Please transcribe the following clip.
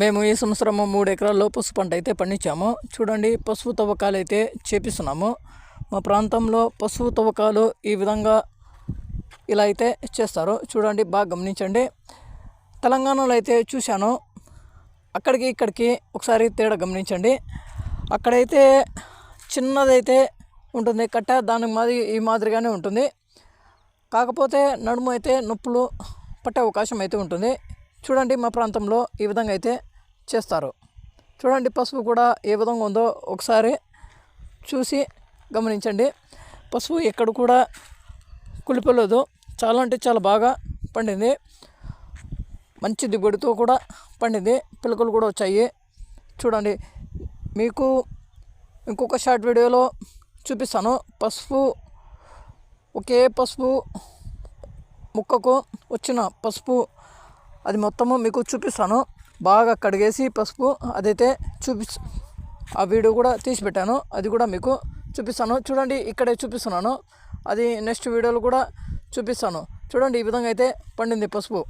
మేము ఈ సంవత్సరము 3 ఎకరాల్లో పసుపు పంట అయితే పండించాము. చూడండి, పసుపు తవ్వకాలు అయితే చేపిస్తున్నాము. మా ప్రాంతంలో పసుపు తవ్వకాలు ఈ విధంగా ఇలా అయితే చేస్తారు. చూడండి, బాగా గమనించండి. తెలంగాణలో అయితే చూశాను, అక్కడికి ఇక్కడికి ఒకసారి తేడా గమనించండి. అక్కడైతే చిన్నదైతే ఉంటుంది కట్ట, దానికి ఈ మాదిరిగానే ఉంటుంది. కాకపోతే నడుము అయితే నొప్పులు పట్టే అవకాశం అయితే ఉంటుంది. చూడండి, మా ప్రాంతంలో ఈ విధంగా అయితే చేస్తారు. చూడండి, పసుపు కూడా ఏ విధంగా ఉందో ఒకసారి చూసి గమనించండి. పసుపు ఎక్కడ కూడా కులిపోలేదు, చాలా అంటే చాలా బాగా పండింది. మంచి దిగుబడితో కూడా పండింది, పిలకలు కూడా వచ్చాయి. చూడండి, మీకు ఇంకొక షార్ట్ వీడియోలో చూపిస్తాను. ఒకే పసుపు ముక్కకు వచ్చిన పసుపు అది మొత్తము మీకు చూపిస్తాను. బాగా కడిగేసి పసుపు అదైతే ఆ వీడియో కూడా తీసి పెట్టాను, అది కూడా మీకు చూపిస్తాను. చూడండి, ఇక్కడే చూపిస్తున్నాను, అది నెక్స్ట్ వీడియోలో కూడా చూపిస్తాను. చూడండి, ఈ విధంగా అయితే పండింది పసుపు.